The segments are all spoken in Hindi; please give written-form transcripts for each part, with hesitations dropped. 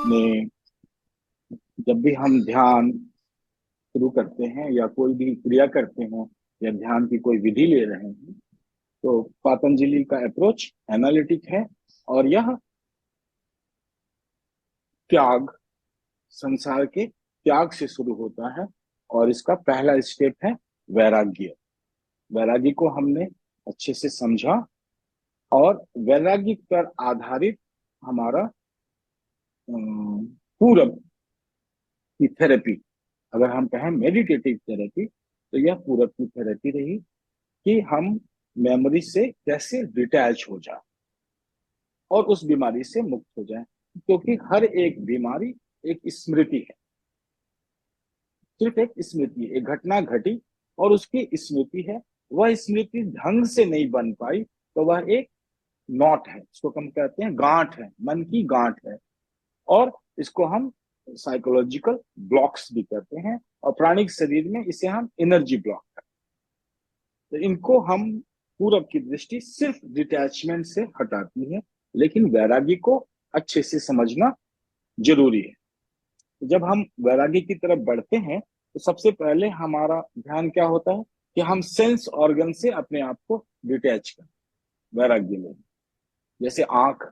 में जब भी हम ध्यान शुरू करते हैं या कोई भी क्रिया करते हैं या ध्यान की कोई विधि ले रहे हैं, तो पतंजलि का अप्रोच एनालिटिक है। और यह त्याग, संसार के त्याग से शुरू होता है। और इसका पहला स्टेप है वैराग्य। वैराग्य को हमने अच्छे से समझा, और वैराग्य पर आधारित हमारा पूरब की थेरेपी, अगर हम कहें मेडिटेटिव थेरेपी, तो यह पूरब की थेरेपी रही कि हम मेमोरी से कैसे डिटैच हो जाए और उस बीमारी से मुक्त हो जाए। क्योंकि हर एक बीमारी एक स्मृति है, सिर्फ एक स्मृति है, एक घटना घटी और उसकी स्मृति है। वह स्मृति ढंग से नहीं बन पाई तो वह एक नॉट है, इसको हम कहते हैं गांठ है, मन की गांठ है। और इसको हम साइकोलॉजिकल ब्लॉक्स भी कहते हैं, और प्राणिक शरीर में इसे हम एनर्जी ब्लॉक कहते हैं। तो इनको हम, पूरब की दृष्टि सिर्फ डिटैचमेंट से हटाती है, लेकिन वैरागी को अच्छे से समझना जरूरी है। जब हम वैरागी की तरफ बढ़ते हैं तो सबसे पहले हमारा ध्यान क्या होता है कि हम सेंस ऑर्गन से अपने आप को डिटैच करें। वैराग्य में जैसे आंख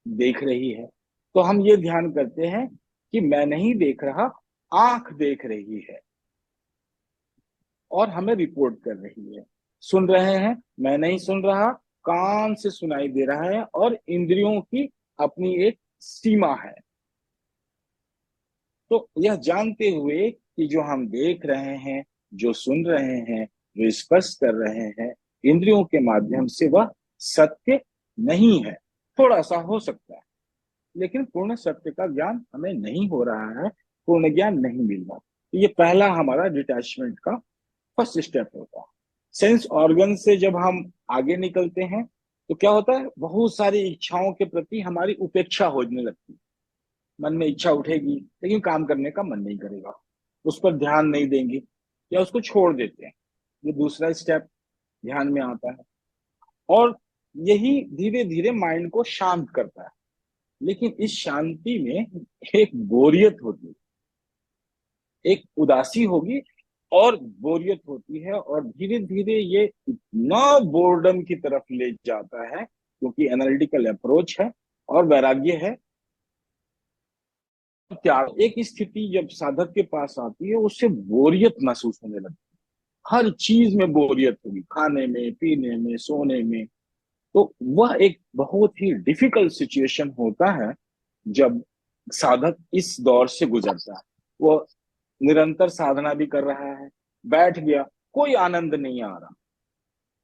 देख रही है, तो हम ये ध्यान करते हैं कि मैं नहीं देख रहा, आंख देख रही है और हमें रिपोर्ट कर रही है। सुन रहे हैं, मैं नहीं सुन रहा, कान से सुनाई दे रहा है, और इंद्रियों की अपनी एक सीमा है। तो यह जानते हुए कि जो हम देख रहे हैं, जो सुन रहे हैं, जो स्पर्श कर रहे हैं इंद्रियों के माध्यम से, वह सत्य नहीं है। थोड़ा सा हो सकता है, लेकिन पूर्ण सत्य का ज्ञान हमें नहीं हो रहा है, पूर्ण ज्ञान नहीं मिल रहा। तो ये पहला हमारा डिटैचमेंट का फर्स्ट स्टेप होता है। सेंस ऑर्गन से जब हम आगे निकलते हैं तो क्या होता है, बहुत सारी इच्छाओं के प्रति हमारी उपेक्षा होने लगती है। मन में इच्छा उठेगी लेकिन काम करने का मन नहीं करेगा, उस पर ध्यान नहीं देंगे या उसको छोड़ देते हैं। ये दूसरा स्टेप ध्यान में आता है, और यही धीरे धीरे माइंड को शांत करता है। लेकिन इस शांति में एक बोरियत होती है, एक उदासी होगी और बोरियत होती है, और धीरे धीरे ये इतना बोर्डम की तरफ ले जाता है, क्योंकि एनालिटिकल अप्रोच है और वैराग्य है। त्याग, एक स्थिति जब साधक के पास आती है उससे बोरियत महसूस होने लगती है। हर चीज में बोरियत होगी, खाने में, पीने में, सोने में। तो वह एक बहुत ही डिफिकल्ट सिचुएशन होता है जब साधक इस दौर से गुजरता है। वो निरंतर साधना भी कर रहा है, बैठ गया, कोई आनंद नहीं आ रहा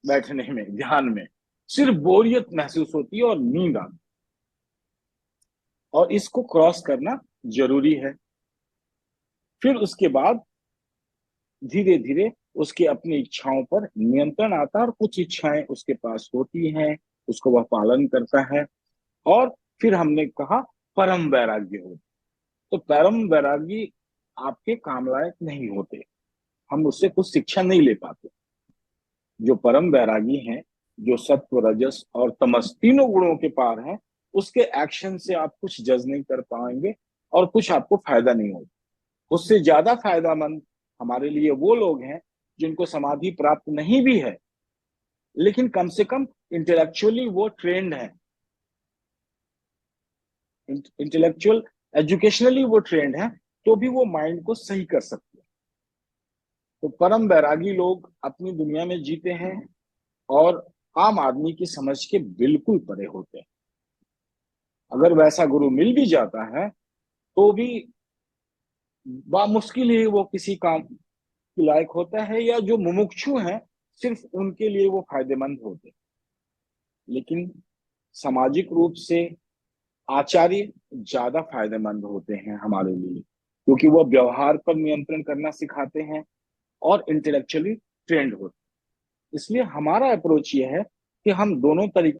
बैठने में, ध्यान में, सिर्फ बोरियत महसूस होती है और नींद आती है। और इसको क्रॉस करना जरूरी है। फिर उसके बाद धीरे धीरे उसकी अपनी इच्छाओं पर नियंत्रण आता है, और कुछ इच्छाएं उसके पास होती हैं, उसको वह पालन करता है। और फिर हमने कहा परम वैराग्य हो। तो परम वैरागी आपके काम लायक नहीं होते, हम उससे कुछ शिक्षा नहीं ले पाते। जो परम वैरागी हैं, जो सत्व, रजस और तमस तीनों गुणों के पार हैं, उसके एक्शन से आप कुछ जज नहीं कर पाएंगे और कुछ आपको फायदा नहीं होगा। उससे ज्यादा फायदामंद हमारे लिए वो लोग हैं जिनको समाधि प्राप्त नहीं भी है, लेकिन कम से कम इंटेलेक्चुअली वो ट्रेंड है, इंटेलेक्चुअल एजुकेशनली वो ट्रेंड है, तो भी वो माइंड को सही कर सकते हैं। तो परम वैरागी लोग अपनी दुनिया में जीते हैं और आम आदमी की समझ के बिल्कुल परे होते हैं। अगर वैसा गुरु मिल भी जाता है तो भी मुश्किल ही वो किसी काम के लायक होता है, या जो मुमुक्षु हैं सिर्फ उनके लिए वो फायदेमंद होते हैं। लेकिन सामाजिक रूप से आचार्य ज्यादा फायदेमंद होते हैं हमारे लिए, क्योंकि वो व्यवहार पर नियंत्रण करना सिखाते हैं और इंटेलेक्चुअली ट्रेंड होते हैं। इसलिए हमारा अप्रोच ये है कि हम दोनों तरीके